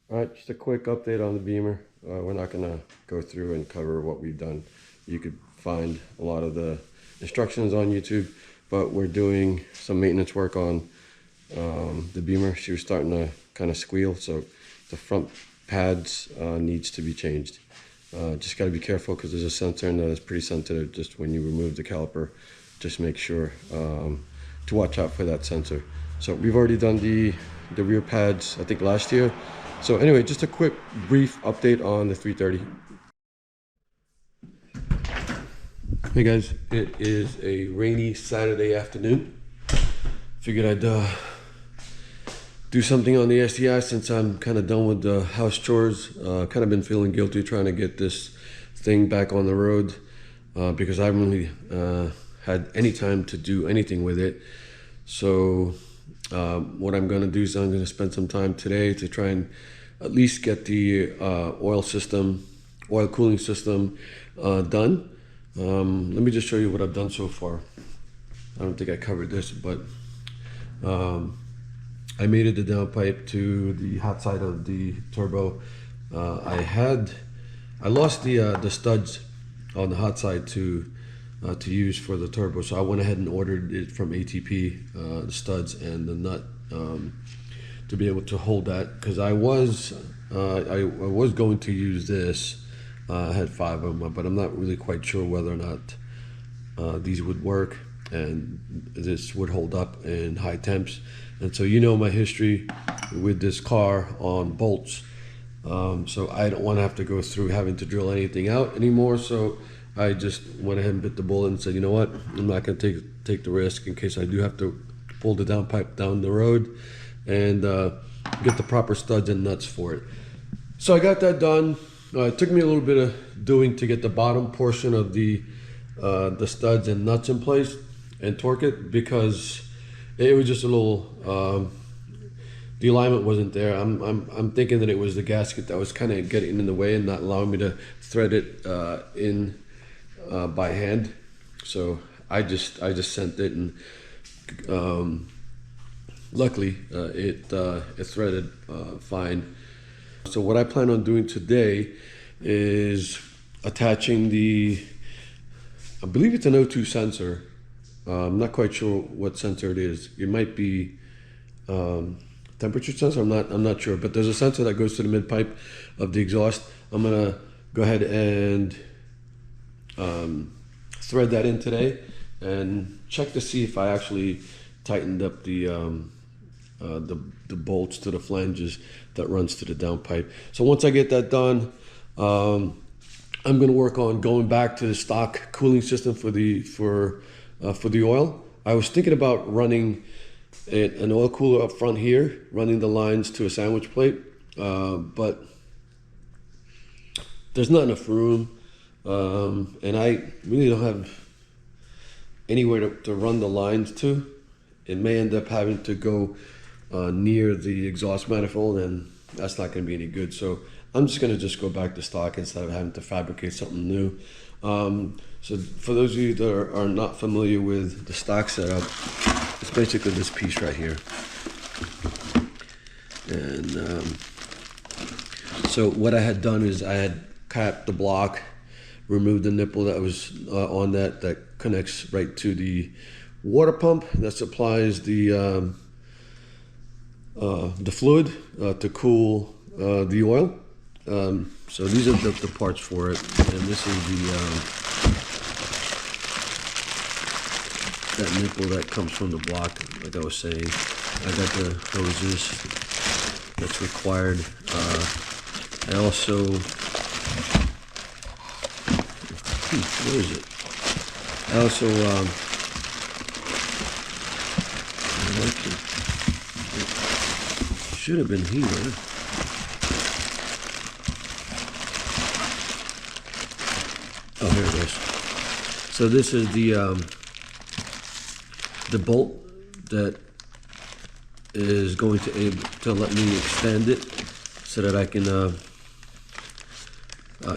All right, just a quick update on the Beamer. We're not gonna go through and cover what we've done. You could find a lot of the instructions on YouTube, but we're doing some maintenance work on the Beamer. She was starting to kind of squeal, so the front pads needs to be changed. Just gotta be careful because there's a sensor in there that's pretty sensitive. Just when you remove the caliper, just make sure to watch out for that sensor. So we've already done the rear pads, I think last year. So anyway, just a quick brief update on the 330. Hey guys, it is a rainy Saturday afternoon. Figured I'd do something on the STI since I'm kind of done with the house chores. Kind of been feeling guilty trying to get this thing back on the road because I haven't really had any time to do anything with it. So what I'm going to do is I'm going to spend some time today to try and at least get the oil cooling system done. Let me just show you what I've done so far. I don't think I covered this, but I mated the downpipe to the hot side of the turbo. I lost the studs on the hot side to use for the turbo, so I went ahead and ordered it from ATP, the studs and the nut to be able to hold that, because I was going to use this. I had 5 of them, but I'm not really quite sure whether or not these would work and this would hold up in high temps. And so you know my history with this car on bolts, so I don't want to have to go through having to drill anything out anymore. So I just went ahead and bit the bullet and said, you know what, I'm not going to take the risk in case I do have to pull the downpipe down the road and get the proper studs and nuts for it. So I got that done. It took me a little bit of doing to get the bottom portion of the studs and nuts in place and torque it, because it was just a little the alignment wasn't there. I'm thinking that it was the gasket that was kind of getting in the way and not allowing me to thread it in by hand. So I just sent it, and luckily it threaded fine. So what I plan on doing today is attaching I believe it's an O2 sensor. I'm not quite sure what sensor it is. It might be temperature sensor. I'm not sure, but there's a sensor that goes to the mid pipe of the exhaust. I'm gonna go ahead and thread that in today and check to see if I actually tightened up the bolts to the flanges that runs to the downpipe. So once I get that done, I'm going to work on going back to the stock cooling system for the oil. I was thinking about running an oil cooler up front here, running the lines to a sandwich plate, but there's not enough room, and I really don't have anywhere to run the lines to. It may end up having to go near the exhaust manifold, and that's not going to be any good. So I'm just going to go back to stock instead of having to fabricate something new. So for those of you that are not familiar with the stock setup, it's basically this piece right here. And so what I had done is I had capped the block, removed the nipple that was on that connects right to the water pump that supplies the fluid to cool the oil. So these are the parts for it, and this is that nipple that comes from the block. Like I was saying, I got the hoses that's required. I also, where is it? I also, should have been here. Oh, here it is. So this is the bolt that is going to let me extend it so that I can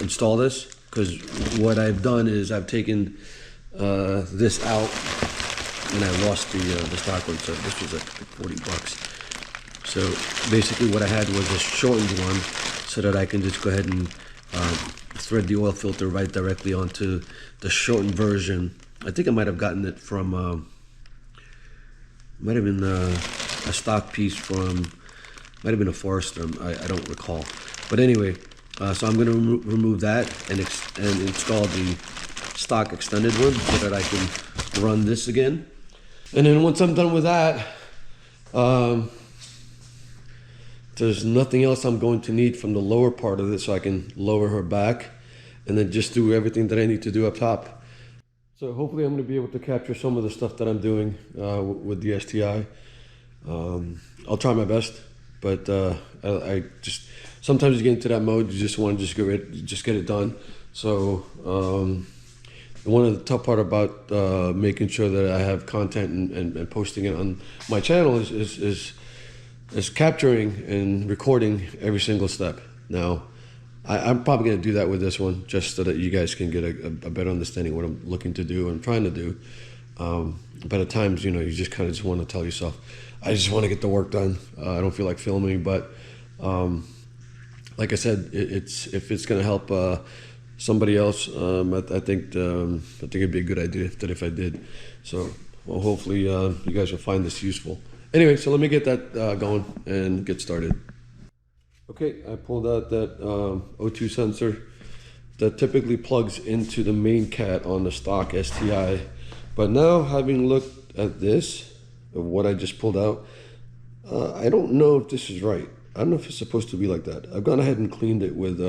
install this. Because what I've done is I've taken this out and I lost the stock one, so this was like 40 bucks. So basically what I had was a shortened one so that I can just go ahead and thread the oil filter right directly onto the shortened version. I think I might have gotten it from, might have been a stock piece from, might have been a Forester, I don't recall. But anyway, so I'm gonna remove that and install the stock extended one so that I can run this again. And then once I'm done with that, there's nothing else I'm going to need from the lower part of it, so I can lower her back and then just do everything that I need to do up top. So hopefully I'm going to be able to capture some of the stuff that I'm doing with the STI. I'll try my best, but I just, sometimes you get into that mode, you just want to just get it done. So one of the tough part about making sure that I have content and posting it on my channel is capturing and recording every single step. Now, I'm probably going to do that with this one, just so that you guys can get a better understanding of what I'm looking to do and trying to do. But at times, you know, you just kind of just want to tell yourself, I just want to get the work done. I don't feel like filming, but like I said, if it's going to help somebody else, I think it'd be a good idea if I did. So, well, hopefully you guys will find this useful. Anyway, so let me get that going and get started. Okay, I pulled out that O2 sensor that typically plugs into the main cat on the stock STI. But now, having looked at this, of what I just pulled out, I don't know if this is right. I don't know if it's supposed to be like that. I've gone ahead and cleaned it with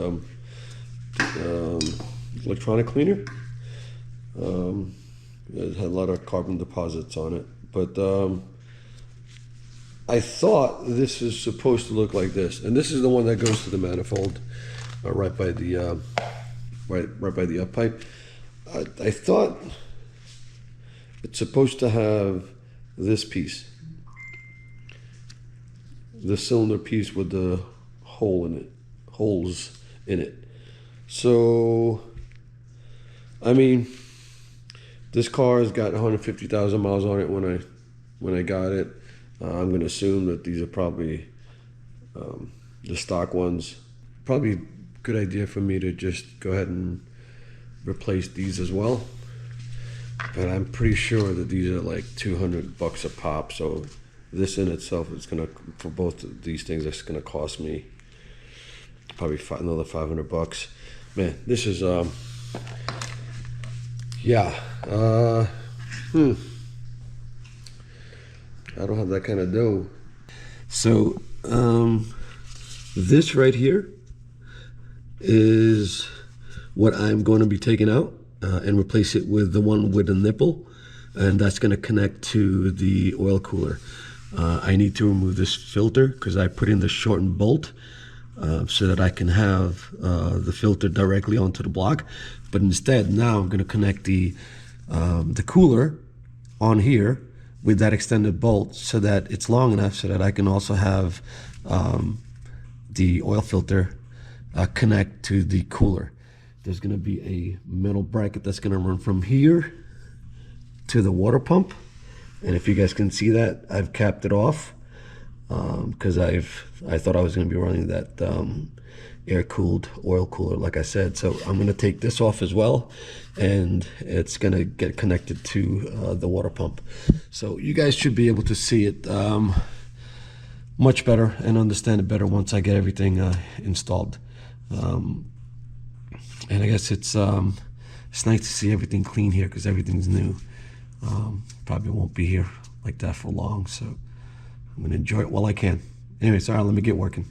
electronic cleaner. It had a lot of carbon deposits on it, but I thought this is supposed to look like this, and this is the one that goes to the manifold, right by the right by the up pipe. I thought it's supposed to have this piece, the cylinder piece with the holes in it. So, I mean, this car has got 150,000 miles on it when I got it. I'm going to assume that these are probably the stock ones. Probably a good idea for me to just go ahead and replace these as well. But I'm pretty sure that these are like $200 a pop. So this in itself is going to, for both of these things, that's going to cost me probably another $500. Man, this is, yeah. I don't have that kind of dough. So this right here is what I'm going to be taking out and replace it with the one with the nipple, and that's going to connect to the oil cooler. I need to remove this filter because I put in the shortened bolt so that I can have the filter directly onto the block. But instead, now I'm going to connect the cooler on here with that extended bolt so that it's long enough so that I can also have the oil filter connect to the cooler. There's going to be a metal bracket that's going to run from here to the water pump, and if you guys can see that, I've capped it off because I thought I was going to be running that air-cooled oil cooler, like I said. So I'm going to take this off as well, and it's going to get connected to the water pump. So you guys should be able to see it much better and understand it better once I get everything installed. And I guess it's nice to see everything clean here because everything's new. Probably won't be here like that for long, so I'm going to enjoy it while I can. Anyways, all right, let me get working.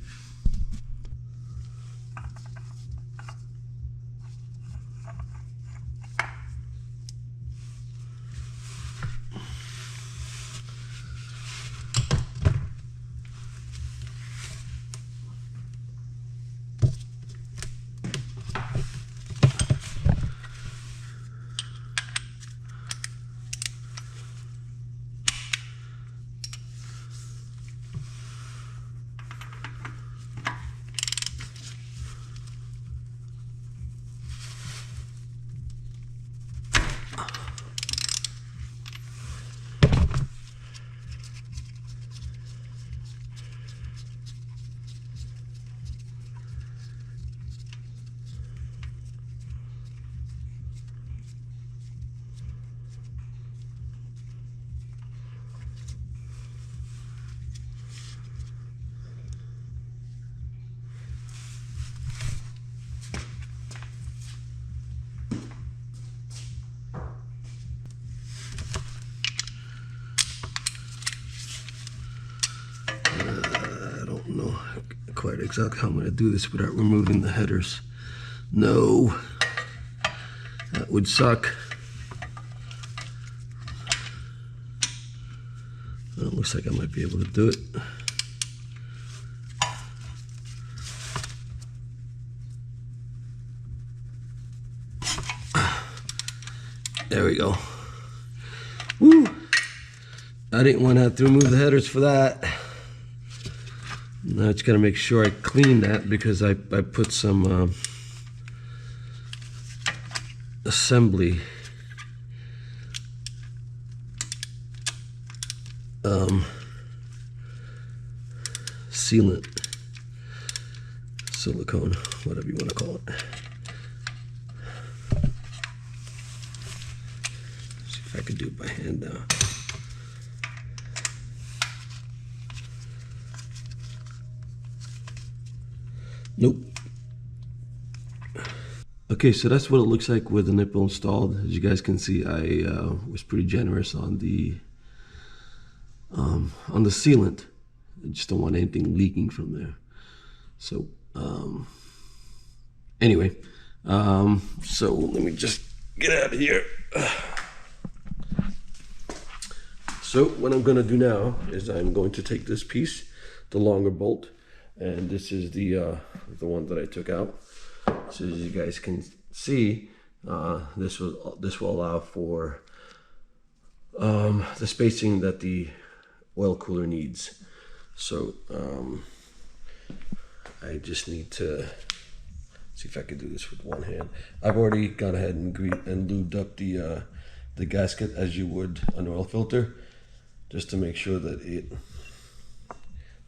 quite exactly how I'm going to do this without removing the headers. No, that would suck. Well, it looks like I might be able to do it. There we go. Woo! I didn't want to have to remove the headers for that. Now I just got to make sure I clean that because I put some assembly sealant, silicone, whatever you want to call it. See if I can do it by hand now. Nope. Okay, so that's what it looks like with the nipple installed. As you guys can see, I was pretty generous on the sealant. I just don't want anything leaking from there. So anyway, so let me just get out of here. So what I'm going to do now is I'm going to take this piece, the longer bolt, and this is the one that I took out. So as you guys can see, this will allow for the spacing that the oil cooler needs. So I just need to see if I can do this with one hand. I've already gone ahead and lubed up the gasket as you would an oil filter, just to make sure that it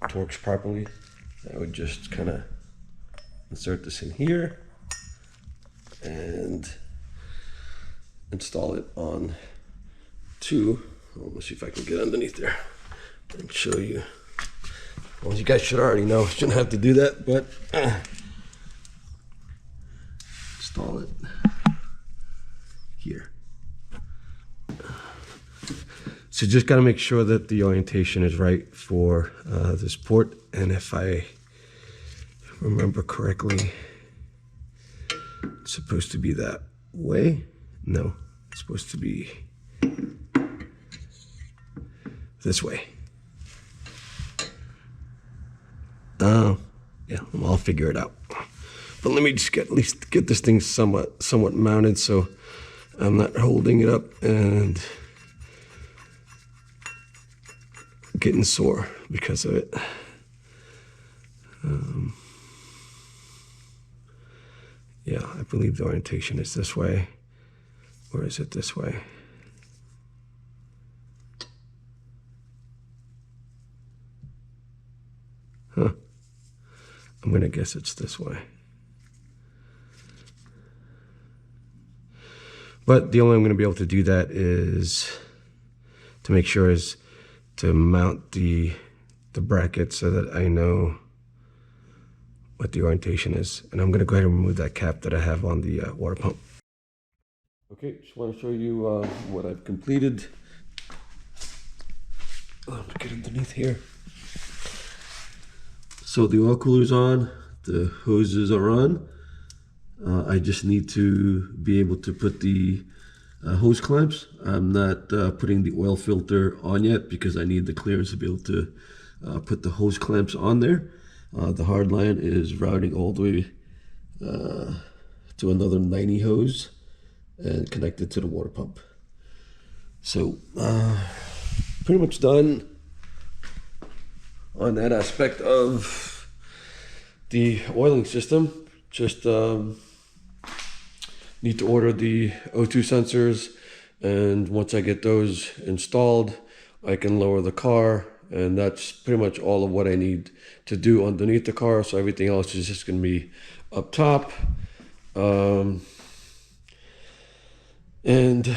torques properly. I would just kind of insert this in here and install it on two. Let's see if I can get underneath there and show you. Well, you guys should already know. Shouldn't have to do that, but install it here. So just got to make sure that the orientation is right for this port. And if I remember correctly, it's supposed to be that way. No, it's supposed to be this way. Yeah, I'll figure it out. But let me just at least get this thing somewhat mounted so I'm not holding it up and getting sore because of it. Yeah, I believe the orientation is this way. Or is it this way? Huh. I'm going to guess it's this way. But the only way I'm going to be able to do that is to make sure is to mount the bracket so that I know what the orientation is. And I'm going to go ahead and remove that cap that I have on the water pump. Okay, just want to show you what I've completed. Let me get underneath here. So the oil cooler's on, the hoses are on. I just need to be able to put the hose clamps. I'm not putting the oil filter on yet because I need the clearance to be able to put the hose clamps on there. The hard line is routing all the way to another 90 hose and connected to the water pump. So pretty much done on that aspect of the oiling system. Just need to order the O2 sensors, and once I get those installed, I can lower the car, and that's pretty much all of what I need to do underneath the car. So everything else is just going to be up top. And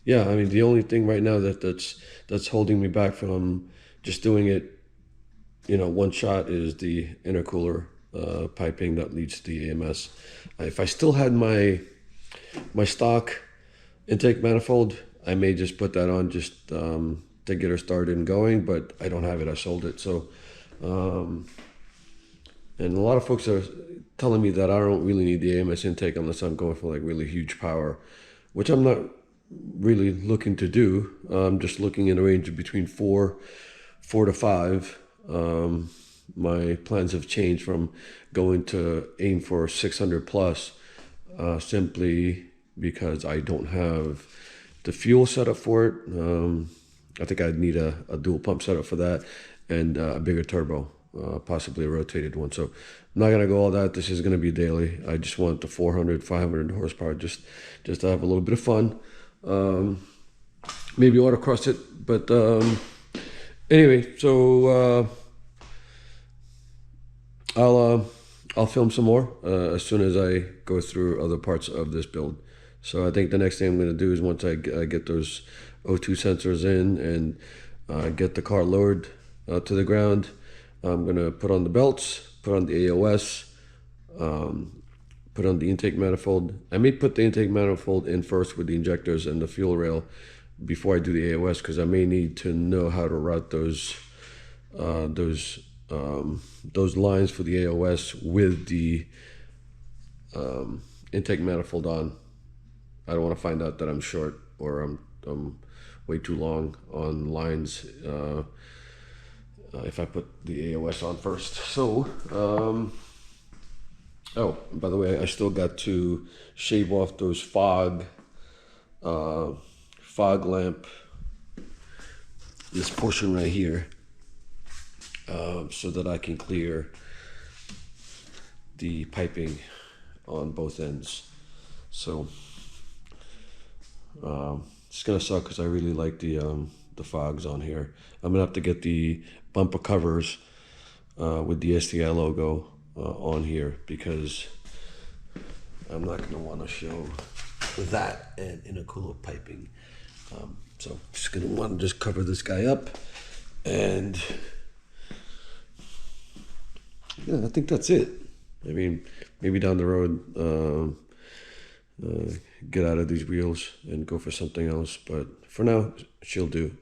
yeah, I mean, the only thing right now that's holding me back from just doing it, you know, one shot is the intercooler piping that leads to the AMS. If I still had my stock intake manifold, I may just put that on just to get her started and going, but I don't have it. I sold it. So And a lot of folks are telling me that I don't really need the AMS intake unless I'm going for like really huge power, which I'm not really looking to do. I'm just looking in a range of between four to five. My plans have changed from going to aim for 600 plus, simply because I don't have the fuel setup for it. I think I'd need a dual pump setup for that, and a bigger turbo, possibly a rotated one. So I'm not gonna go all that. This is gonna be daily. I just want the 400, 500 horsepower, just to have a little bit of fun. Maybe autocross it, but anyway. So I'll film some more as soon as I go through other parts of this build. So I think the next thing I'm going to do is once I get those O2 sensors in and get the car lowered to the ground, I'm going to put on the belts, put on the AOS, put on the intake manifold. I may put the intake manifold in first with the injectors and the fuel rail before I do the AOS, because I may need to know how to route those lines for the AOS with the intake manifold on. I don't want to find out that I'm short or I'm way too long on lines if I put the AOS on first. So, oh, by the way, I still got to shave off those fog lamp, this portion right here, so that I can clear the piping on both ends. So it's gonna suck because I really like the fogs on here. I'm gonna have to get the bumper covers with the STI logo on here, because I'm not gonna want to show that and intercooler piping. So I'm just gonna want to just cover this guy up, and yeah, I think that's it. I mean, maybe down the road, get out of these wheels and go for something else. But for now, she'll do.